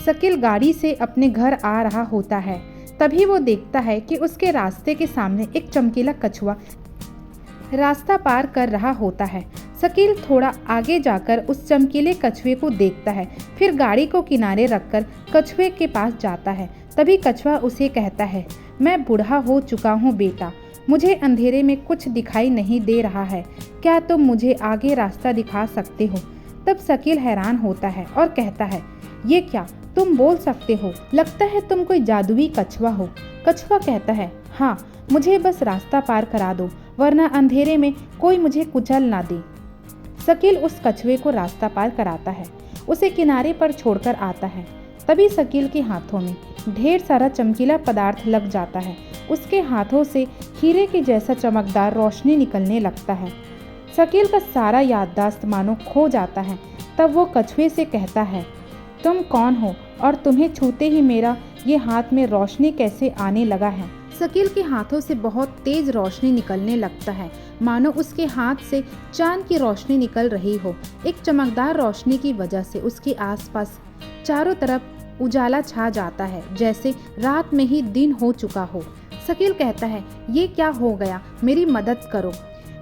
शकील गाड़ी से अपने घर आ रहा होता है। तभी वो देखता है कि उसके रास्ते के सामने एक चमकीला कछुआ रास्ता पार कर रहा होता है। शकील थोड़ा आगे जाकर उस चमकीले कछुए को देखता है, फिर गाड़ी को किनारे रखकर कछुए के पास जाता है। तभी कछुआ उसे कहता है, मैं बूढ़ा हो चुका हूँ बेटा, मुझे अंधेरे में कुछ दिखाई नहीं दे रहा है, क्या तुम मुझे आगे रास्ता दिखा सकते हो? तब शकील हैरान होता है और कहता है, ये क्या, तुम बोल सकते हो? लगता है तुम कोई जादुई कछुआ हो। कछुआ कहता है, हाँ, मुझे बस रास्ता पार करा दो, वरना अंधेरे में कोई मुझे कुचल ना दे। शकील उस कछुए को रास्ता पार कराता है, उसे किनारे पर छोड़कर आता है। तभी शकील के हाथों में ढेर सारा चमकीला पदार्थ लग जाता है। उसके हाथों से हीरे के जैसा चमकदार रोशनी निकलने लगता है। शकील का सारा याददाश्त मानो खो जाता है। तब वो कछुए से कहता है, तुम कौन हो और तुम्हें छूते ही मेरा ये हाथ में रोशनी कैसे आने लगा है? शकील के हाथों से बहुत तेज रोशनी निकलने लगता है, मानो उसके हाथ से चांद की रोशनी निकल रही हो। एक चमकदार रोशनी की वजह से उसके आसपास चारों तरफ उजाला छा जाता है, जैसे रात में ही दिन हो चुका हो। शकील कहता है, ये क्या हो गया, मेरी मदद करो,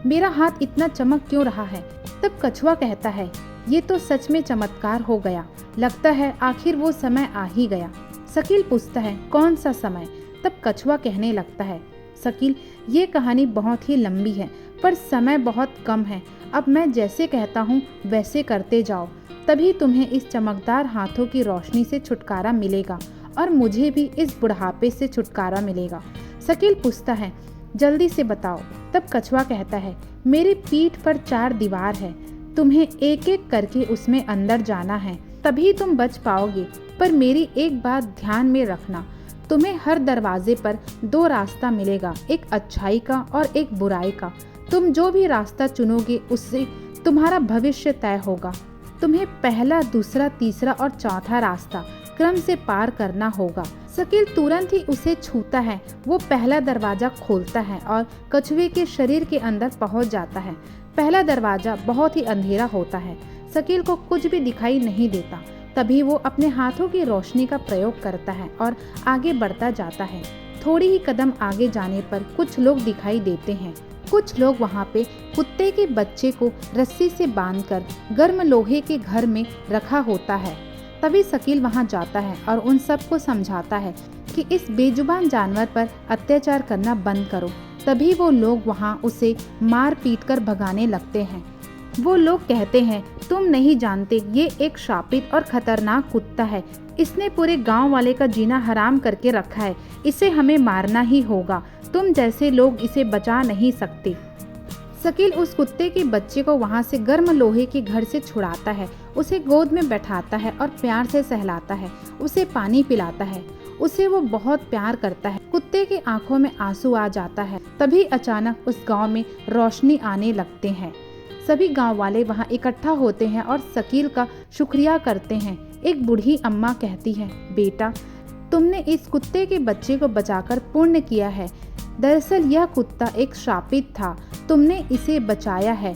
मेरा हाथ इतना चमक क्यों रहा है? तब कछुआ कहता है, ये तो सच में चमत्कार हो गया, लगता है आखिर वो समय आ ही गया। शकील पूछता है, कौन सा समय? तब कछुआ कहने लगता है, शकील, ये कहानी बहुत ही लंबी है, पर समय बहुत कम है। अब मैं जैसे कहता हूँ वैसे करते जाओ, तभी तुम्हें इस चमकदार हाथों की रोशनी से छुटकारा मिलेगा और मुझे भी इस बुढ़ापे से छुटकारा मिलेगा। शकील पूछता है, जल्दी से बताओ। तब कछुआ कहता है, मेरी पीठ पर 4 दीवार है, तुम्हें एक एक करके उसमें अंदर जाना है, तभी तुम बच पाओगे। पर मेरी एक बात ध्यान में रखना, तुम्हें हर दरवाजे पर 2 रास्ता मिलेगा, एक अच्छाई का और एक बुराई का। तुम जो भी रास्ता चुनोगे उससे तुम्हारा भविष्य तय होगा। तुम्हें पहला, दूसरा, तीसरा और चौथा रास्ता क्रम से पार करना होगा। शकील तुरंत ही उसे छूता है। वो पहला दरवाजा खोलता है और कछुए के शरीर के अंदर पहुंच जाता है। पहला दरवाजा बहुत ही अंधेरा होता है, शकील को कुछ भी दिखाई नहीं देता। तभी वो अपने हाथों की रोशनी का प्रयोग करता है और आगे बढ़ता जाता है। थोड़ी ही कदम आगे जाने पर कुछ लोग दिखाई देते हैं। कुछ लोग वहाँ पे कुत्ते के बच्चे को रस्सी से बांधकर गर्म लोहे के घर में रखा होता है। तभी शकील वहाँ जाता है और उन सबको समझाता है कि इस बेजुबान जानवर पर अत्याचार करना बंद करो। तभी वो लोग वहाँ उसे मार पीट कर भगाने लगते हैं। वो लोग कहते हैं, तुम नहीं जानते, ये एक शापित और खतरनाक कुत्ता है, इसने पूरे गांव वाले का जीना हराम करके रखा है, इसे हमें मारना ही होगा, तुम जैसे लोग इसे बचा नहीं सकते। शकील उस कुत्ते के बच्चे को वहां से गर्म लोहे के घर से छुड़ाता है, उसे गोद में बैठाता है और प्यार से सहलाता है, उसे पानी पिलाता है, उसे वो बहुत प्यार करता है। कुत्ते की आंखों में आंसू आ जाता है। तभी अचानक उस गांव में रोशनी आने लगते हैं। सभी गांव वाले वहां इकट्ठा होते हैं और शकील का शुक्रिया करते हैं। एक बूढ़ी अम्मा कहती है, बेटा, तुमने इस कुत्ते के बच्चे को बचाकर पुण्य किया है। दरअसल यह कुत्ता एक शापित था, तुमने इसे बचाया है,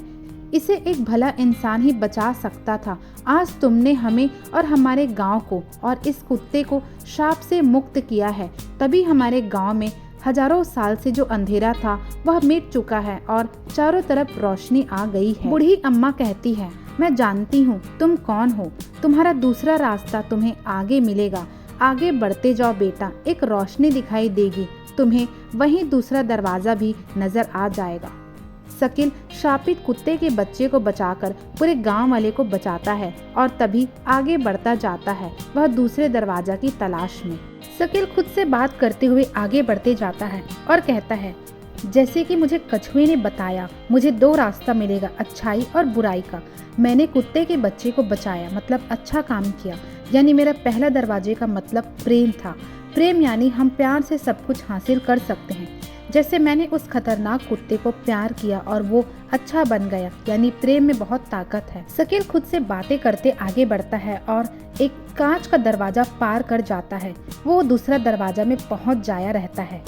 इसे एक भला इंसान ही बचा सकता था। आज तुमने हमें और हमारे गांव को और इस कुत्ते को शाप से मुक्त किया है। तभी हमारे गांव में हजारों साल से जो अंधेरा था वह मिट चुका है और चारों तरफ रोशनी आ गई है। बूढ़ी अम्मा कहती है, मैं जानती हूँ तुम कौन हो, तुम्हारा दूसरा रास्ता तुम्हें आगे मिलेगा, आगे बढ़ते जाओ बेटा, एक रोशनी दिखाई देगी, तुम्हें वहीं दूसरा दरवाजा भी नजर आ जाएगा। शकील शापित कुत्ते के बच्चे को बचाकर पूरे गांव वाले को बचाता है और तभी आगे बढ़ता जाता है, वह दूसरे दरवाजा की तलाश में। शकील खुद से बात करते हुए आगे बढ़ते जाता है और कहता है, जैसे कि मुझे कछुए ने बताया, मुझे 2 रास्ता मिलेगा, अच्छाई और बुराई का। मैंने कुत्ते के बच्चे को बचाया, मतलब अच्छा काम किया, यानी मेरा पहला दरवाजे का मतलब प्रेम था। प्रेम यानी हम प्यार से सब कुछ हासिल कर सकते हैं। जैसे मैंने उस खतरनाक कुत्ते को प्यार किया और वो अच्छा बन गया, यानी प्रेम में बहुत ताकत है। शकील खुद से बातें करते आगे बढ़ता है और एक कांच का दरवाजा पार कर जाता है। वो दूसरा दरवाजा में पहुंच जाया रहता है।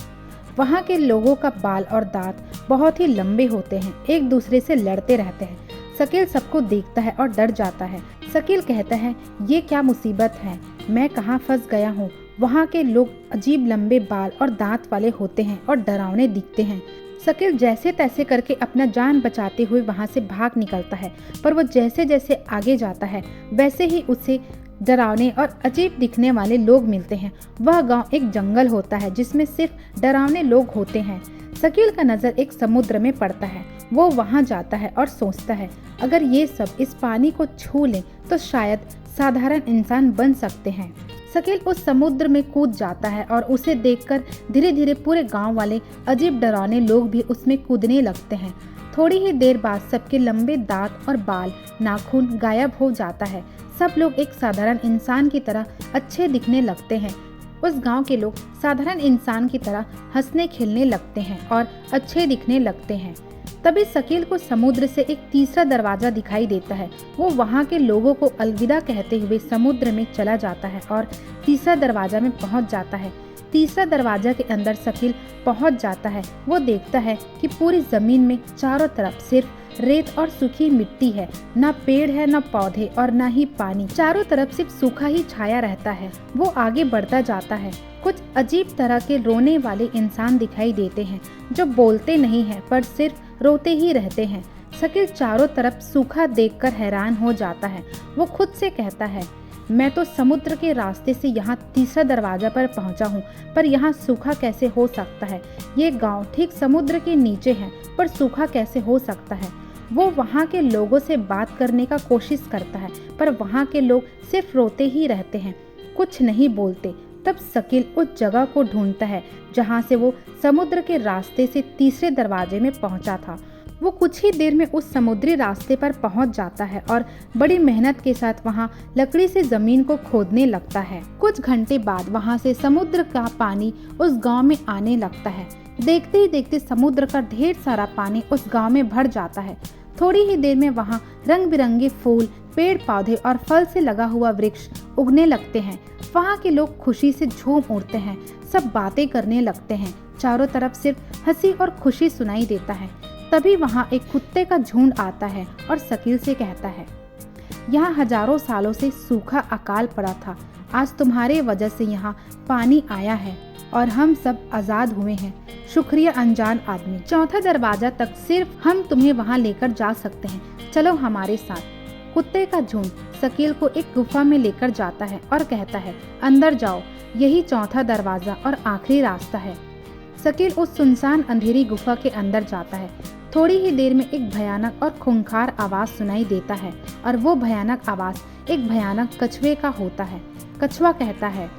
वहाँ के लोगों का बाल और दांत बहुत ही लंबे होते हैं, एक दूसरे से लड़ते रहते हैं। शकील सबको देखता है और डर जाता है। शकील कहता है, ये क्या मुसीबत है, मैं कहाँ फंस गया हूँ। वहाँ के लोग अजीब लंबे बाल और दांत वाले होते हैं और डरावने दिखते हैं। शकील जैसे तैसे करके अपना जान बचाते हुए वहाँ से भाग निकलता है, पर वो जैसे जैसे आगे जाता है वैसे ही उसे डरावने और अजीब दिखने वाले लोग मिलते हैं। वह गांव एक जंगल होता है जिसमें सिर्फ डरावने लोग होते हैं। शकील का नज़र एक समुद्र में पड़ता है। वो वहाँ जाता है और सोचता है, अगर ये सब इस पानी को छू लें तो शायद साधारण इंसान बन सकते हैं। शकील उस समुद्र में कूद जाता है और उसे देखकर धीरे धीरे पूरे गांव वाले अजीब डरावने लोग भी उसमें कूदने लगते हैं। थोड़ी ही देर बाद सबके लंबे दांत और बाल, नाखून गायब हो जाता है। सब लोग एक साधारण इंसान की तरह अच्छे दिखने लगते हैं। उस गांव के लोग साधारण इंसान की तरह हंसने खेलने लगते हैं और अच्छे दिखने लगते हैं। तभी शकील को समुद्र से एक तीसरा दरवाजा दिखाई देता है। वो वहाँ के लोगों को अलविदा कहते हुए समुद्र में चला जाता है और तीसरा दरवाजा में पहुँच जाता है। तीसरा दरवाजा के अंदर शकील पहुँच जाता है। वो देखता है कि पूरी जमीन में चारों तरफ सिर्फ रेत और सूखी मिट्टी है। ना पेड़ है, ना पौधे और ना ही पानी। चारों तरफ सिर्फ सूखा ही छाया रहता है। वो आगे बढ़ता जाता है। कुछ अजीब तरह के रोने वाले इंसान दिखाई देते हैं जो बोलते नहीं हैं पर सिर्फ रोते ही रहते हैं। शकील चारों तरफ सूखा देखकर हैरान हो जाता है। वो खुद से कहता है, मैं तो समुद्र के रास्ते से यहाँ तीसरा दरवाजा पर पहुँचा हूँ, पर यहाँ सूखा कैसे हो सकता है। ये गांव ठीक समुद्र के नीचे है, पर सूखा कैसे हो सकता है। वो वहाँ के लोगों से बात करने का कोशिश करता है, पर वहाँ के लोग सिर्फ रोते ही रहते हैं, कुछ नहीं बोलते। तब शकील उस जगह को ढूंढता है जहाँ से वो समुद्र के रास्ते से तीसरे दरवाजे में पहुँचा था। वो कुछ ही देर में उस समुद्री रास्ते पर पहुंच जाता है और बड़ी मेहनत के साथ वहां लकड़ी से जमीन को खोदने लगता है। कुछ घंटे बाद वहां से समुद्र का पानी उस गांव में आने लगता है। देखते ही देखते समुद्र का ढेर सारा पानी उस गांव में भर जाता है। थोड़ी ही देर में वहां रंग बिरंगे फूल, पेड़ पौधे और फल से लगा हुआ वृक्ष उगने लगते हैं। वहाँ के लोग खुशी से झूम उठते हैं, सब बातें करने लगते हैं। चारों तरफ सिर्फ हंसी और खुशी सुनाई देता है। तभी वहाँ एक कुत्ते का झुंड आता है और शकील से कहता है, यहाँ हजारों सालों से सूखा अकाल पड़ा था। आज तुम्हारे वजह से यहाँ पानी आया है और हम सब आज़ाद हुए हैं। शुक्रिया अनजान आदमी। चौथा दरवाजा तक सिर्फ हम तुम्हें वहाँ लेकर जा सकते हैं, चलो हमारे साथ। कुत्ते का झुंड शकील को एक गुफा में लेकर जाता है और कहता है, अंदर जाओ, यही चौथा दरवाजा और आखिरी रास्ता है। शकील उस सुनसान अंधेरी गुफा के अंदर जाता है। थोड़ी ही देर में एक भयानक और खूंखार आवाज सुनाई देता है और वो भयानक आवाज एक भयानक कछुए का होता है। कछुआ कहता है,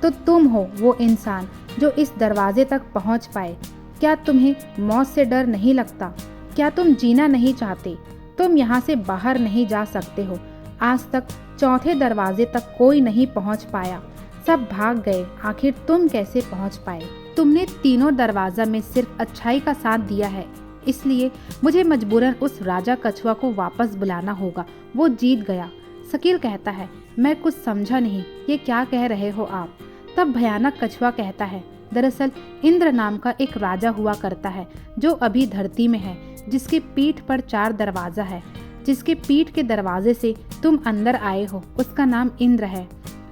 तो तुम हो वो इंसान जो इस दरवाजे तक पहुंच पाए। क्या तुम्हें मौत से डर नहीं लगता? क्या तुम जीना नहीं चाहते? तुम यहाँ से बाहर नहीं जा सकते हो। आज तक चौथे दरवाजे तक कोई नहीं पहुँच पाया, सब भाग गए। आखिर तुम कैसे पहुँच पाए? तुमने तीनों दरवाजा में सिर्फ अच्छाई का साथ दिया है, इसलिए मुझे मजबूरन उस राजा कछुआ को वापस बुलाना होगा। वो जीत गया। शकील कहता है, मैं कुछ समझा नहीं, ये क्या कह रहे हो आप? तब भयानक कछुआ कहता है, दरअसल इंद्र नाम का एक राजा हुआ करता है जो अभी धरती में है, जिसके पीठ पर 4 दरवाजा है। जिसके पीठ के दरवाजे से तुम अंदर आए हो उसका नाम इंद्र है।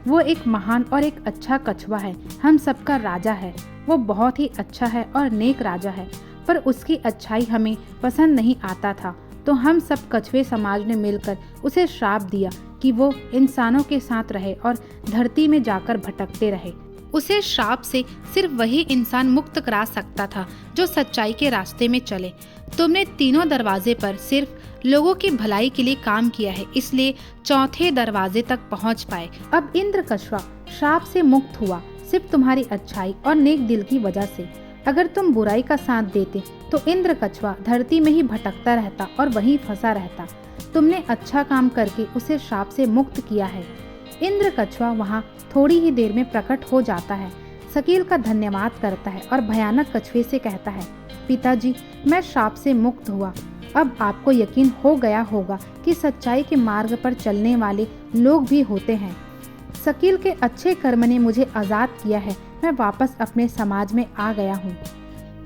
वो एक महान और एक अच्छा कछुआ है, हम सबका राजा है। वो बहुत ही अच्छा है और नेक राजा है, पर उसकी अच्छाई हमें पसंद नहीं आता था, तो हम सब कछुए समाज ने मिलकर उसे श्राप दिया कि वो इंसानों के साथ रहे और धरती में जाकर भटकते रहे। उसे श्राप से सिर्फ वही इंसान मुक्त करा सकता था जो सच्चाई के रास्ते में चले। तुमने तीनों दरवाजे पर सिर्फ लोगों की भलाई के लिए काम किया है, इसलिए चौथे दरवाजे तक पहुंच पाए। अब इंद्र कछुआ श्राप से मुक्त हुआ सिर्फ तुम्हारी अच्छाई और नेक दिल की वजह से। अगर तुम बुराई का साथ देते तो इंद्र कछुआ धरती में ही भटकता रहता और वहीं फंसा रहता। तुमने अच्छा काम करके उसे श्राप से मुक्त किया है। इंद्र कछुआ वहाँ थोड़ी ही देर में प्रकट हो जाता है, शकील का धन्यवाद करता है और भयानक कछुए से कहता है, पिताजी, मैं श्राप से मुक्त हुआ। अब आपको यकीन हो गया होगा कि सच्चाई के मार्ग पर चलने वाले लोग भी होते हैं। शकील के अच्छे कर्म ने मुझे आज़ाद किया है। मैं वापस अपने समाज में आ गया हूँ।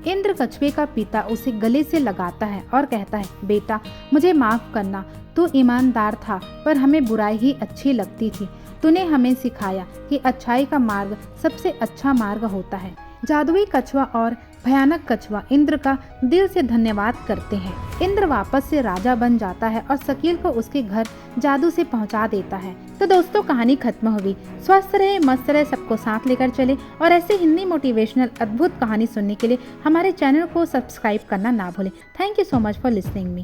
इंद्र कछुए का पिता उसे गले से लगाता है और कहता है, बेटा मुझे माफ करना, तू ईमानदार था पर हमें बुराई ही अच्छी लगती थी। तूने हमें सिखाया कि अच्छाई का मार्ग सबसे अच्छा मार्ग होता है। जादुई कछुआ और भयानक कछुआ इंद्र का दिल से धन्यवाद करते हैं। इंद्र वापस से राजा बन जाता है और शकील को उसके घर जादू से पहुंचा देता है। तो दोस्तों कहानी खत्म हुई। स्वस्थ रहे, मस्त रहे, सबको साथ लेकर चले और ऐसे हिंदी मोटिवेशनल अद्भुत कहानी सुनने के लिए हमारे चैनल को सब्सक्राइब करना ना भूलें। Thank you so much for listening me.